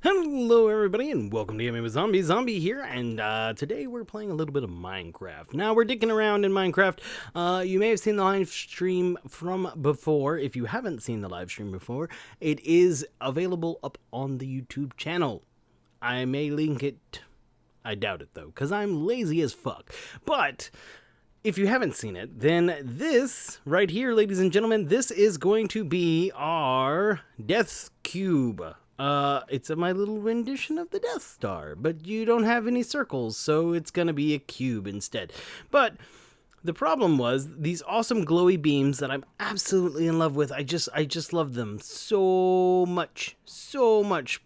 Hello everybody and welcome to Gaming with Zombie. Zombie here, and today we're playing a little bit of Minecraft. Now we're dicking around in Minecraft. You may have seen the live stream from before. If you haven't seen the live stream before, it is available up on the YouTube channel. I may link it. I doubt it though, because I'm lazy as fuck. But if you haven't seen it, then this right here, ladies and gentlemen, this is going to be our Death Cube. It's my little rendition of the Death Star, but you don't have any circles, so it's gonna be a cube instead. But the problem was these awesome glowy beams that I'm absolutely in love with. I just love them so much.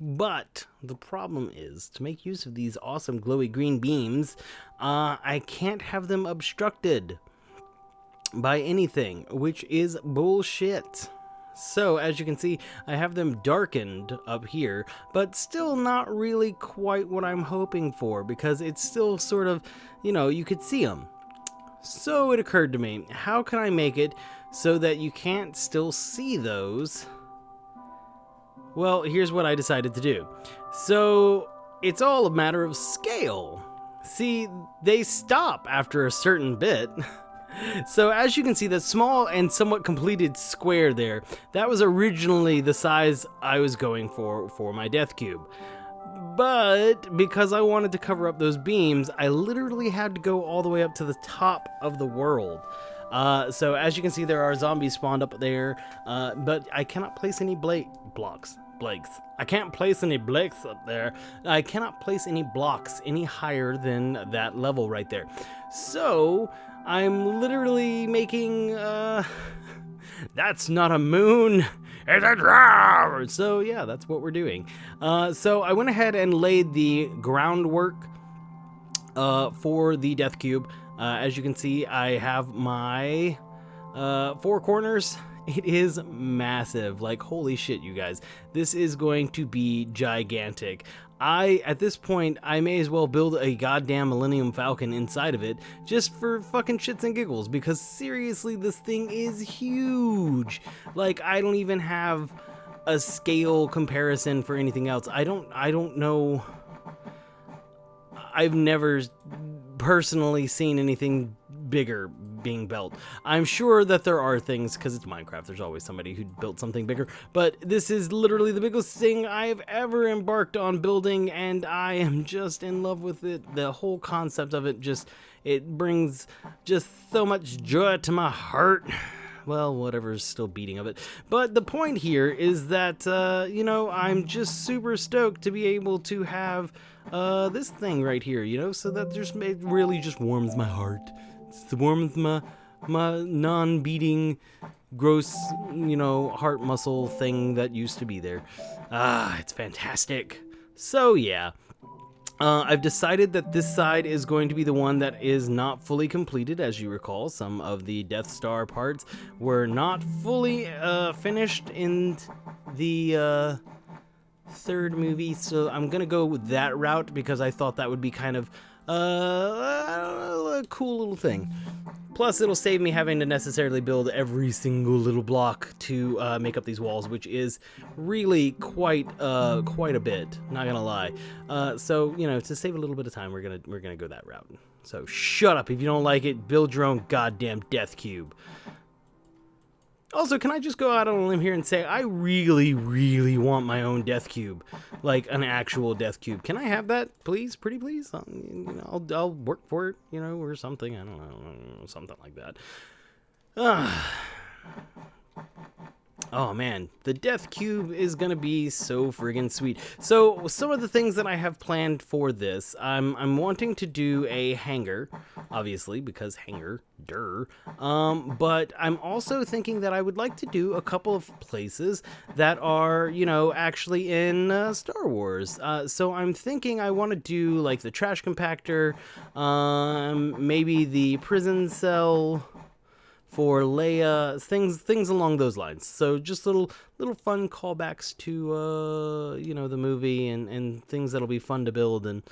But the problem is, to make use of these awesome glowy green beams, I can't have them obstructed by anything, which is bullshit. So, as you can see, I have them darkened up here, but still not really quite what I'm hoping for, because it's still sort of, you could see them. So it occurred to me, how can I make it so that you can't still see those? Well, here's what I decided to do. So, it's all a matter of scale. See, they stop after a certain bit. So as you can see, that small and somewhat completed square there, that was originally the size I was going for my Death Cube. But because I wanted to cover up those beams, I literally had to go all the way up to the top of the world. So as you can see, there are zombies spawned up there, but I cannot place any blocks. I can't place any blocks up there. I cannot place any blocks any higher than that level right there. So I'm literally making, that's not a moon, it's a drum! So yeah, that's what we're doing. So I went ahead and laid the groundwork for the Death Cube. As you can see, I have my 4 corners. It is massive. Like, holy shit, you guys. This is going to be gigantic. At this point, I may as well build a goddamn Millennium Falcon inside of it just for fucking shits and giggles, because seriously, this thing is huge. Like, I don't even have a scale comparison for anything else. I don't know. I've never personally seen anything bigger being built. I'm sure that there are things, because it's Minecraft, there's always somebody who built something bigger, but this is literally the biggest thing I've ever embarked on building, and I am just in love with it. The whole concept of it it brings just so much joy to my heart. Well, whatever's still beating of it. But the point here is that, I'm just super stoked to be able to have this thing right here, so that it really just warms my heart. It warms my non-beating, gross, heart muscle thing that used to be there. It's fantastic. So, yeah. I've decided that this side is going to be the one that is not fully completed. As you recall, some of the Death Star parts were not fully finished in the third movie, so I'm gonna go with that route because I thought that would be kind of a cool little thing. Plus, it'll save me having to necessarily build every single little block to make up these walls, which is really quite a bit. Not gonna lie. So to save a little bit of time, we're gonna go that route. So shut up if you don't like it. Build your own goddamn Death Cube. Also, can I just go out on a limb here and say I really want my own Death Cube, like an actual Death Cube? Can I have that, please? Pretty please? I'll work for it, or something. I don't know, something like that. Oh man, the Death Cube is gonna be so friggin' sweet. So some of the things that I have planned for this, I'm wanting to do a hangar, obviously, because hangar, but I'm also thinking that I would like to do a couple of places that are, actually in Star Wars. So I'm thinking I want to do like the trash compactor, maybe the prison cell for Leia, things along those lines. So just little fun callbacks to the movie and things that'll be fun to build and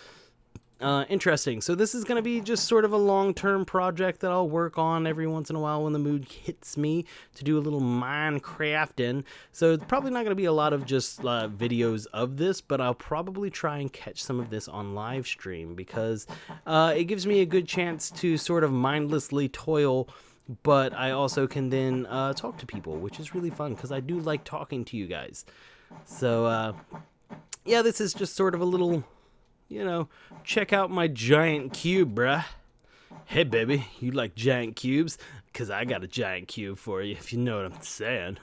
interesting. So this is going to be just sort of a long-term project that I'll work on every once in a while when the mood hits me to do a little Minecrafting. So it's probably not going to be a lot of just videos of this, but I'll probably try and catch some of this on live stream because it gives me a good chance to sort of mindlessly toil, but I also can then talk to people, which is really fun because I do like talking to you guys. So yeah, this is just sort of a little, you know, check out my giant cube, bruh. Hey, baby, you like giant cubes? Because I got a giant cube for you, if you know what I'm saying.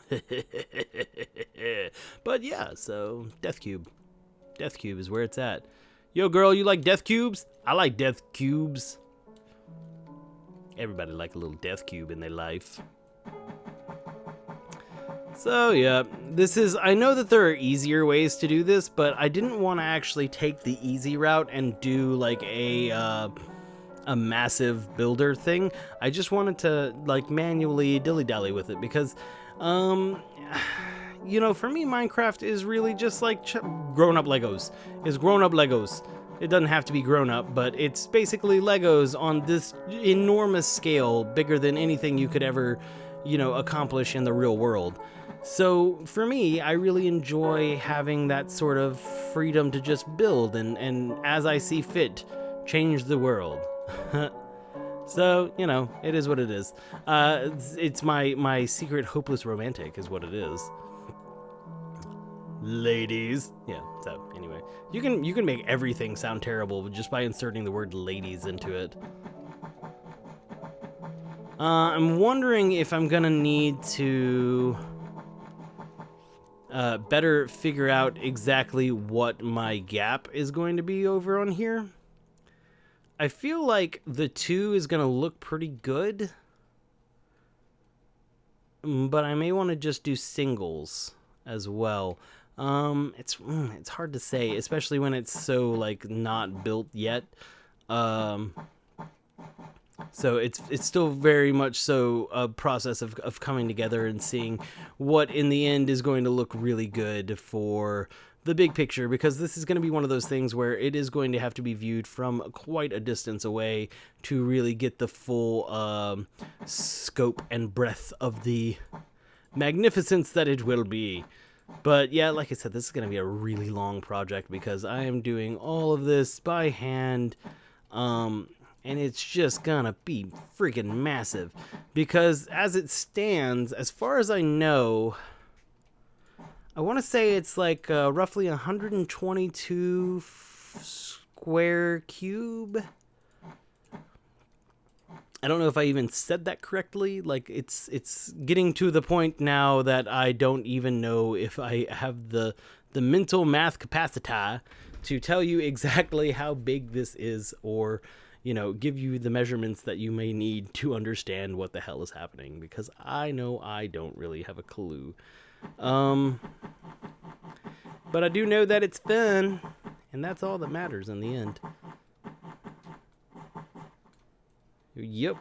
But yeah, so Death Cube. Death Cube is where it's at. Yo, girl, you like death cubes? I like death cubes. Everybody like a little death cube in their life. So yeah, this is, I know that there are easier ways to do this, but I didn't want to actually take the easy route and do like a massive builder thing. I just wanted to like manually dilly-dally with it because, you know, for me, Minecraft is really just like grown-up Legos. It's grown-up Legos. It doesn't have to be grown-up, but it's basically Legos on this enormous scale, bigger than anything you could ever, you know, accomplish in the real world. So for me, I really enjoy having that sort of freedom to just build and as I see fit, change the world. So, you know, it is what it is. It's my secret hopeless romantic is what it is. Ladies. Yeah, so anyway. You can make everything sound terrible just by inserting the word ladies into it. I'm wondering if I'm gonna need to better figure out exactly what my gap is going to be over on here. I feel like the 2 is gonna look pretty good, but I may want to just do singles as well. It's hard to say, especially when it's so like not built yet. So it's still very much so a process of coming together and seeing what in the end is going to look really good for the big picture, because this is going to be one of those things where it is going to have to be viewed from quite a distance away to really get the full scope and breadth of the magnificence that it will be. But yeah, like I said, this is going to be a really long project because I am doing all of this by hand. And it's just gonna be freaking massive because as it stands, as far as I know, I want to say it's like roughly 122 square cube. I don't know if I even said that correctly. Like it's getting to the point now that I don't even know if I have the mental math capacity to tell you exactly how big this is, or you know, give you the measurements that you may need to understand what the hell is happening, because I know I don't really have a clue. But I do know that it's fun, and that's all that matters in the end. Yep.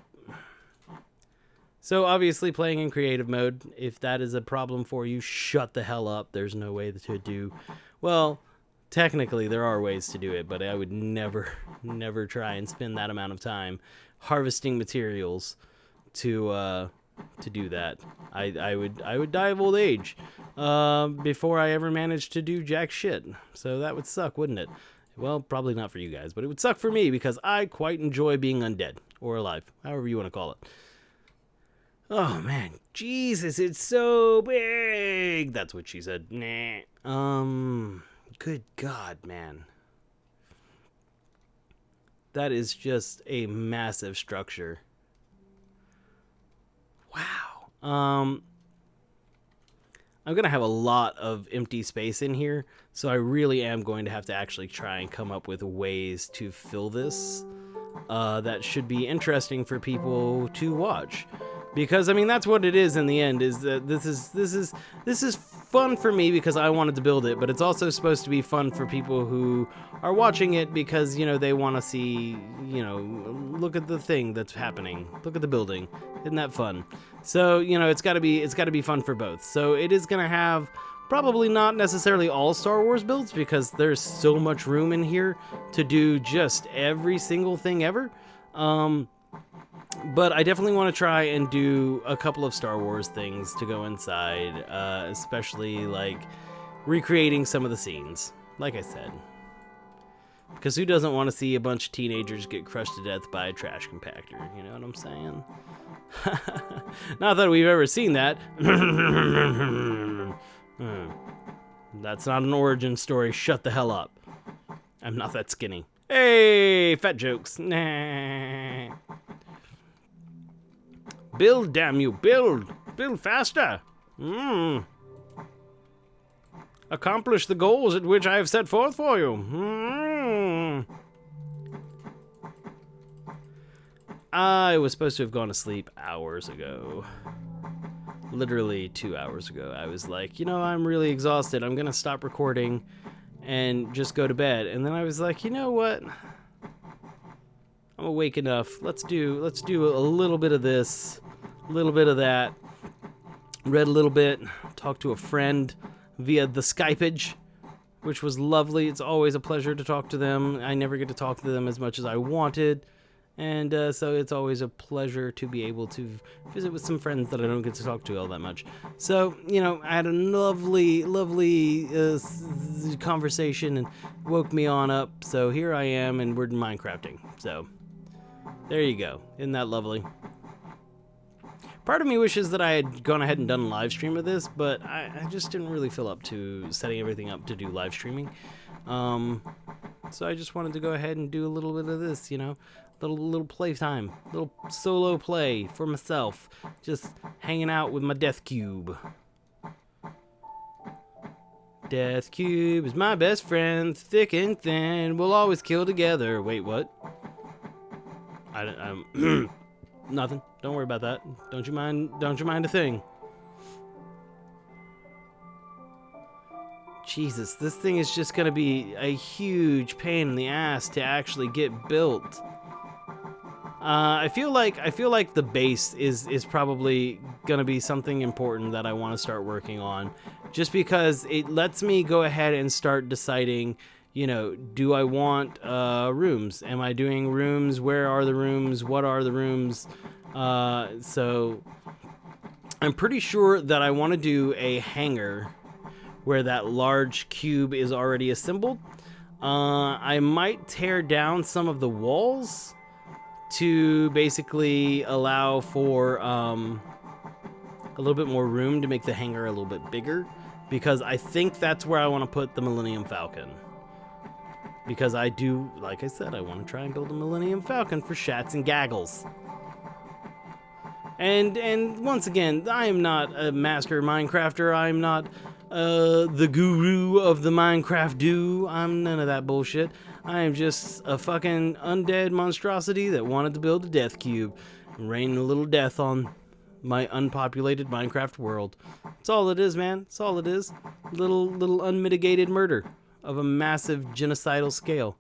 So obviously playing in creative mode, if that is a problem for you, shut the hell up. There's no way to do, well, technically, there are ways to do it, but I would never try and spend that amount of time harvesting materials to do that. I would die of old age before I ever managed to do jack shit. So that would suck, wouldn't it? Well, probably not for you guys, but it would suck for me because I quite enjoy being undead or alive, however you want to call it. Oh man, Jesus, it's so big. That's what she said. Nah. Good God, man. That is just a massive structure. Wow. I'm going to have a lot of empty space in here, so I really am going to have to actually try and come up with ways to fill this that should be interesting for people to watch. Because I mean, that's what it is in the end, is that this is fun for me because I wanted to build it, but it's also supposed to be fun for people who are watching it because, you know, they want to see, you know, look at the thing that's happening, look at the building. Isn't that fun? So, you know, it's got to be fun for both. So it is going to have Probably not necessarily all Star Wars builds, because there's so much room in here to do just every single thing ever. But I definitely want to try and do a couple of Star Wars things to go inside, especially like recreating some of the scenes, like I said. Because who doesn't want to see a bunch of teenagers get crushed to death by a trash compactor? You know what I'm saying? Not that we've ever seen that. That's not an origin story. Shut the hell up. I'm not that skinny. Hey, fat jokes. Nah. Build, damn you, build. Build faster. Accomplish the goals at which I have set forth for you. I was supposed to have gone to sleep hours ago. Literally 2 hours ago. I was like, you know, I'm really exhausted. I'm gonna stop recording and just go to bed. And then I was like, you know what? I'm awake enough. Let's do a little bit of this, a little bit of that. Read a little bit, talked to a friend via the Skypeage, which was lovely. It's always a pleasure to talk to them. I never get to talk to them as much as I wanted. And so it's always a pleasure to be able to visit with some friends that I don't get to talk to all that much. So, you know, I had a lovely conversation and woke me on up. So here I am, and we're Minecrafting. So there you go. Isn't that lovely? Part of me wishes that I had gone ahead and done a live stream of this, but I just didn't really feel up to setting everything up to do live streaming. So I just wanted to go ahead and do a little bit of this, you know, little playtime, little solo play for myself, just hanging out with my death cube. Death cube is my best friend, thick and thin, we'll always kill together. Wait, what? I'm nothing. Don't worry about that. Don't you mind a thing. Jesus, this thing is just gonna be a huge pain in the ass to actually get built. I feel like the base is probably gonna be something important that I want to start working on, just because it lets me go ahead and start deciding, you know, do I want rooms? Am I doing rooms? Where are the rooms? What are the rooms? So I'm pretty sure that I want to do a hangar where that large cube is already assembled. I might tear down some of the walls to basically allow for a little bit more room to make the hangar a little bit bigger, because I think that's where I want to put the Millennium Falcon. Because I do, like I said, I want to try and build a Millennium Falcon for shats and gaggles. And once again, I am not a master Minecrafter. I'm not the guru of the Minecraft do. I'm none of that bullshit. I am just a fucking undead monstrosity that wanted to build a death cube and rain a little death on my unpopulated Minecraft world. That's all it is, man. That's all it is. Little unmitigated murder of a massive genocidal scale.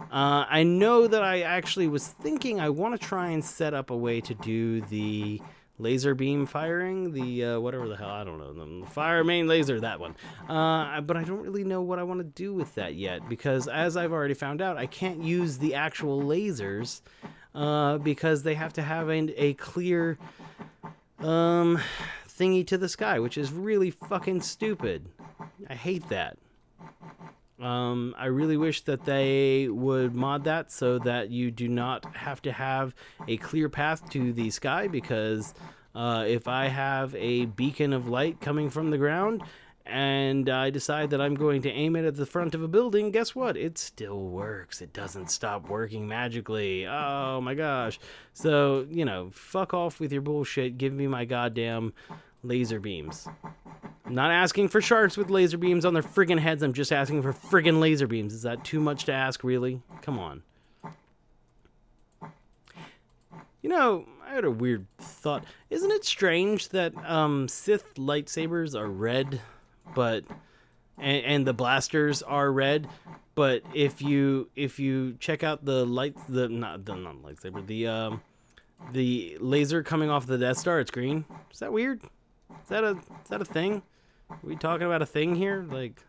I know that I actually was thinking I want to try and set up a way to do the laser beam firing, the whatever the hell, I don't know, the fire main laser, that one. But I don't really know what I want to do with that yet, because as I've already found out, I can't use the actual lasers because they have to have a clear thingy to the sky, which is really fucking stupid. I hate that. I really wish that they would mod that so that you do not have to have a clear path to the sky, because if I have a beacon of light coming from the ground and I decide that I'm going to aim it at the front of a building, guess what? It still works. It doesn't stop working magically. Oh my gosh. So, you know, fuck off with your bullshit. Give me my goddamn laser beams. I'm not asking for sharks with laser beams on their friggin' heads. I'm just asking for friggin' laser beams. Is that too much to ask, really? Come on. You know, I had a weird thought. Isn't it strange that Sith lightsabers are red, but and the blasters are red, but if you check out the laser coming off the Death Star, it's green? Is that weird? Is that a thing? Are we talking about a thing here? Like,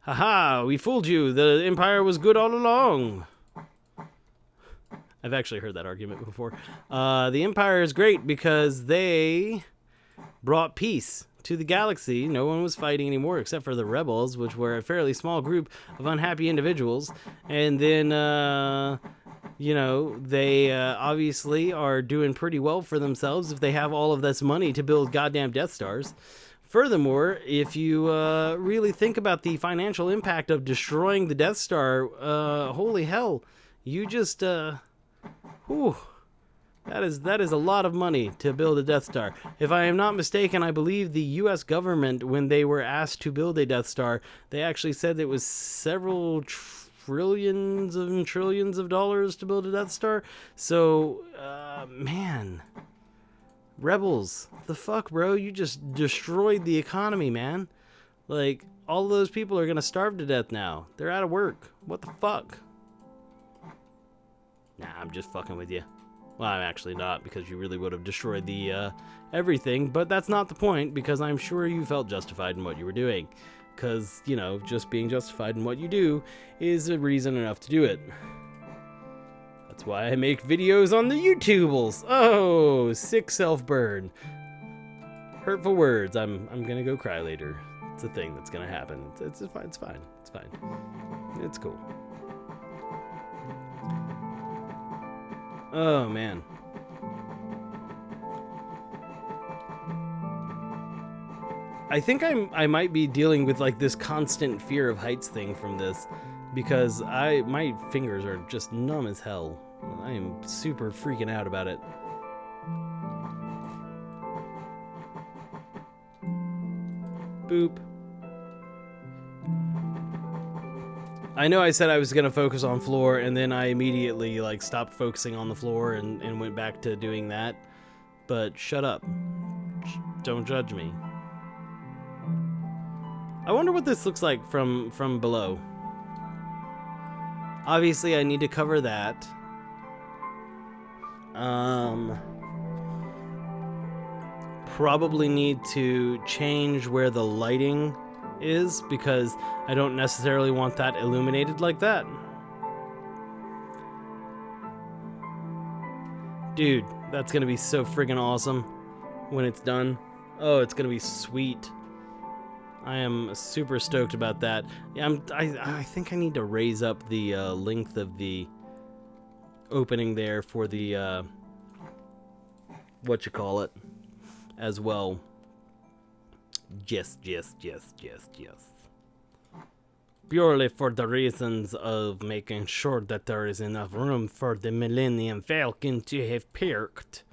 haha, we fooled you. The Empire was good all along. I've actually heard that argument before. The Empire is great because they brought peace to the galaxy. No one was fighting anymore except for the rebels, which were a fairly small group of unhappy individuals. And then, you know, they obviously are doing pretty well for themselves if they have all of this money to build goddamn Death Stars. Furthermore, if you really think about the financial impact of destroying the Death Star, holy hell, you just, whew, that is a lot of money to build a Death Star. If I am not mistaken, I believe the U.S. government, when they were asked to build a Death Star, they actually said it was several trillions and trillions of dollars to build a Death Star. So, man, rebels, the fuck, bro? You just destroyed the economy, man. Like, all those people are gonna starve to death now. They're out of work. What the fuck? Nah, I'm just fucking with you. Well, I'm actually not, because you really would have destroyed the everything, but that's not the point, because I'm sure you felt justified in what you were doing. Because, you know, just being justified in what you do is a reason enough to do it. That's why I make videos on the YouTubles. Oh, sick self-burn. Hurtful words. I'm gonna go cry later. It's a thing that's gonna happen. It's fine. It's fine. It's fine. It's cool. Oh, man. I think I might be dealing with like this constant fear of heights thing from this, because my fingers are just numb as hell. I am super freaking out about it. Boop. I know I said I was going to focus on floor, and then I immediately like stopped focusing on the floor and went back to doing that. But shut up. Don't judge me. I wonder what this looks like from below. Obviously, I need to cover that. Probably need to change where the lighting is, because I don't necessarily want that illuminated like that. Dude, that's gonna be so friggin' awesome when it's done. Oh, it's gonna be sweet. I am super stoked about that. I think I need to raise up the length of the opening there for the whatchamacallit as well. Yes. Purely for the reasons of making sure that there is enough room for the Millennium Falcon to have parked.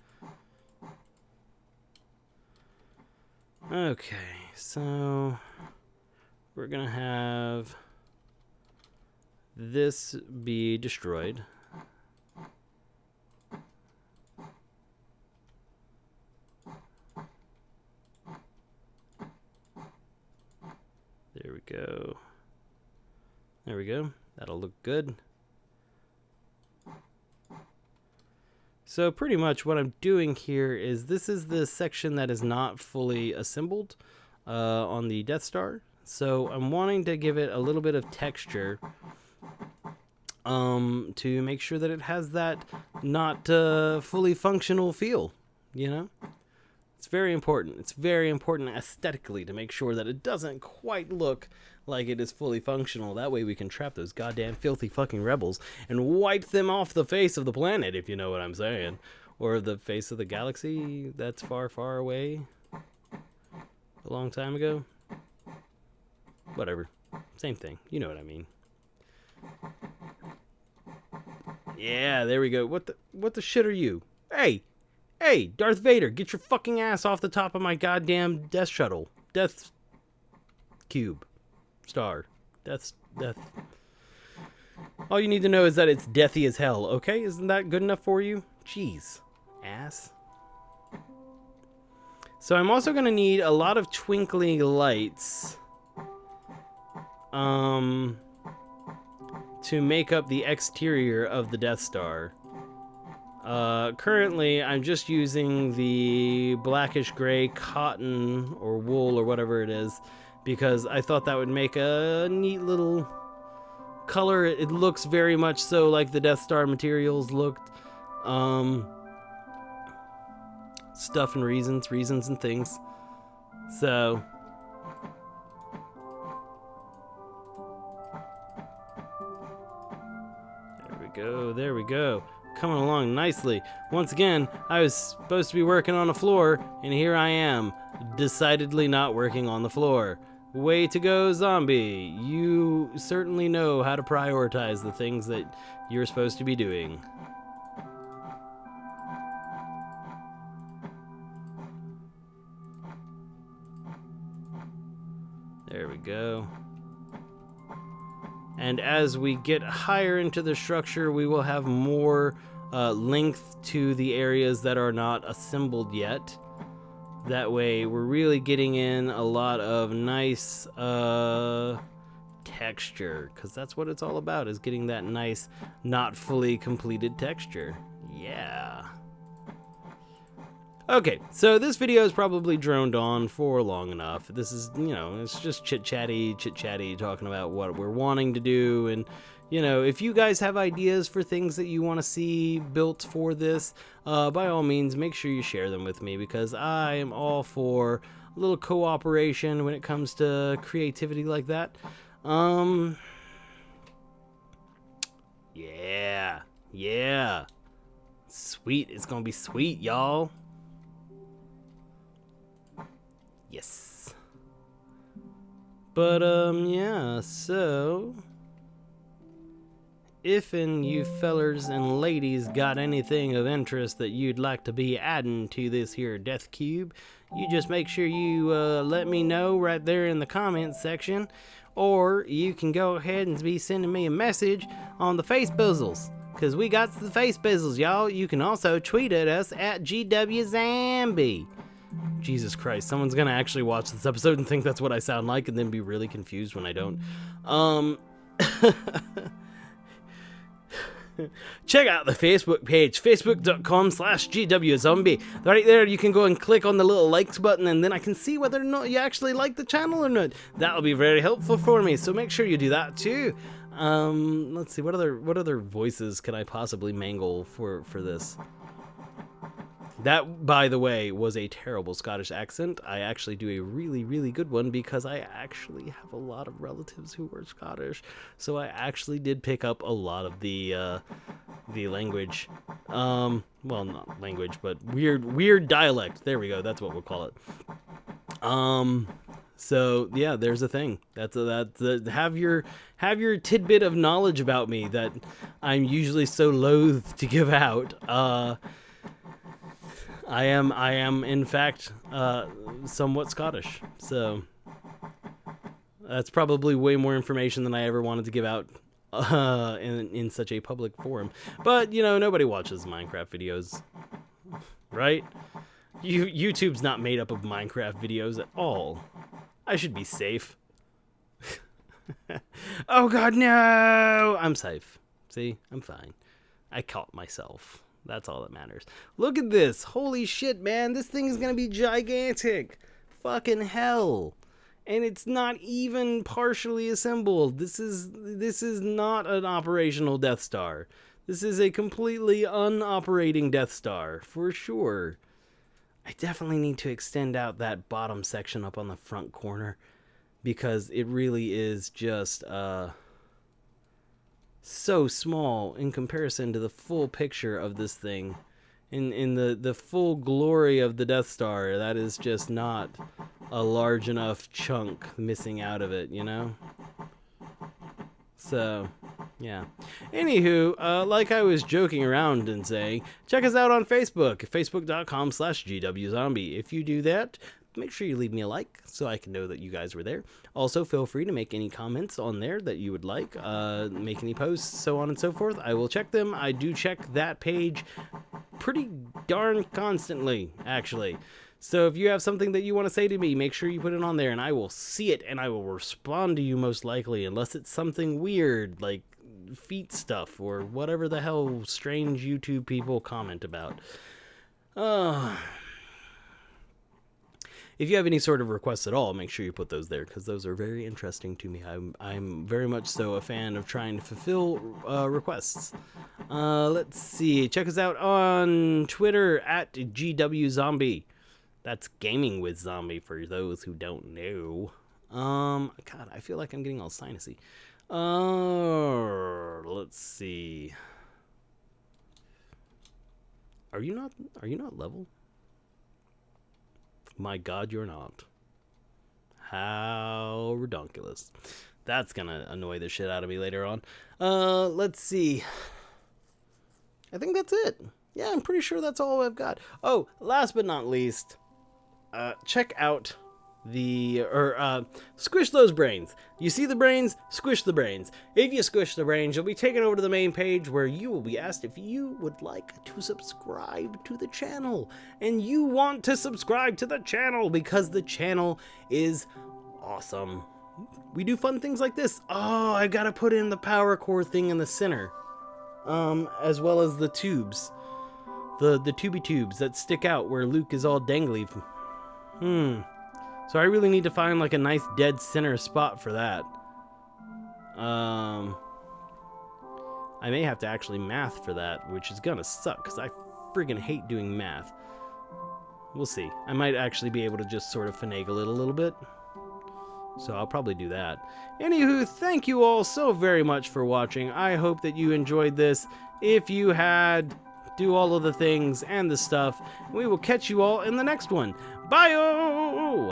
Okay, so we're gonna have this be destroyed. There we go. There we go. That'll look good. So pretty much what I'm doing here is this is the section that is not fully assembled on the Death Star. So I'm wanting to give it a little bit of texture to make sure that it has that not fully functional feel, you know? It's very important. It's very important aesthetically to make sure that it doesn't quite look like it is fully functional. That way we can trap those goddamn filthy fucking rebels and wipe them off the face of the planet, if you know what I'm saying. Or the face of the galaxy that's far, far away a long time ago. Whatever. Same thing. You know what I mean. Yeah, there we go. What the shit are you? Hey, Darth Vader, get your fucking ass off the top of my goddamn death shuttle. Death cube. Star. Death. All you need to know is that it's deathy as hell, okay? Isn't that good enough for you? Jeez. Ass. So I'm also going to need a lot of twinkly lights. To make up the exterior of the Death Star. Currently, I'm just using the blackish gray cotton or wool or whatever it is because I thought that would make a neat little color. It looks very much so like the Death Star materials looked. Stuff and reasons and things. So there we go. Coming along nicely. Once again, I was supposed to be working on the floor, and here I am, decidedly not working on the floor. Way to go, zombie. You certainly know how to prioritize the things that you're supposed to be doing. There we go. And as we get higher into the structure, we will have more length to the areas that are not assembled yet. That way, we're really getting in a lot of nice texture, because that's what it's all about, is getting that nice, not fully completed texture. Yeah. Okay, so this video is probably droned on for long enough. This is, it's just chit-chatty, talking about what we're wanting to do. And, if you guys have ideas for things that you want to see built for this, by all means, make sure you share them with me, because I am all for a little cooperation when it comes to creativity like that. Yeah. Sweet, it's gonna be sweet, y'all. Yes. But, yeah, so if you fellers and ladies got anything of interest that you'd like to be adding to this here Death Cube, you just make sure you let me know right there in the comments section, or you can go ahead and be sending me a message on the Facebizzles, because we got the Facebizzles, y'all. You can also tweet at us at GWZambi. Jesus Christ, someone's gonna actually watch this episode and think that's what I sound like and then be really confused when I don't. Check out the Facebook page, facebook.com/GWZombie. Right there, you can go and click on the little likes button, and then I can see whether or not you actually like the channel or not. That'll be very helpful for me, so make sure you do that too. Let's see, what other voices can I possibly mangle for this? That, by the way, was a terrible Scottish accent. I actually do a really, really good one because I actually have a lot of relatives who are Scottish. So I actually did pick up a lot of the language. Well, not language, but weird dialect. There we go. That's what we'll call it. So yeah, there's a thing. Have your tidbit of knowledge about me that I'm usually so loath to give out. I am in fact somewhat Scottish, so that's probably way more information than I ever wanted to give out in such a public forum. But nobody watches Minecraft videos, right? YouTube's not made up of Minecraft videos at all. I should be safe. Oh God, no! I'm safe. See, I'm fine. I caught myself. That's all that matters. Look at this. Holy shit, man. This thing is going to be gigantic. Fucking hell. And it's not even partially assembled. This is not an operational Death Star. This is a completely unoperating Death Star, for sure. I definitely need to extend out that bottom section up on the front corner, because it really is just so small in comparison to the full picture of this thing. In the full glory of the Death Star, that is just not a large enough chunk missing out of it, So, yeah. Anywho, like I was joking around and saying, check us out on Facebook, facebook.com/GWZombie. If you do that, make sure you leave me a like so I can know that you guys were there. Also, feel free to make any comments on there that you would like, make any posts, so on and so forth. I will check them. I do check that page pretty darn constantly, actually. So if you have something that you want to say to me, make sure you put it on there, and I will see it, and I will respond to you most likely, unless it's something weird, like feet stuff or whatever the hell strange YouTube people comment about. If you have any sort of requests at all, make sure you put those there, because those are very interesting to me. I'm very much so a fan of trying to fulfill requests. Let's see. Check us out on Twitter at GWZombie. That's Gaming with Zombie for those who don't know. God, I feel like I'm getting all sinusy. Let's see. Are you not level? My God, you're not. How redonkulous. That's gonna annoy the shit out of me later on. Let's see. I think that's it. Yeah, I'm pretty sure that's all I've got. Oh, last but not least, check out squish those brains. You see the brains? Squish the brains. If you squish the brains, you'll be taken over to the main page where you will be asked if you would like to subscribe to the channel. And you want to subscribe to the channel because the channel is awesome. We do fun things like this. Oh, I gotta put in the power core thing in the center. As well as the tubes. The tubey tubes that stick out where Luke is all dangly. So I really need to find like a nice dead center spot for that. I may have to actually math for that, which is gonna suck because I friggin' hate doing math. We'll see. I might actually be able to just sort of finagle it a little bit. So I'll probably do that. Anywho, thank you all so very much for watching. I hope that you enjoyed this. If you had, do all of the things and the stuff. We will catch you all in the next one. Bye-o!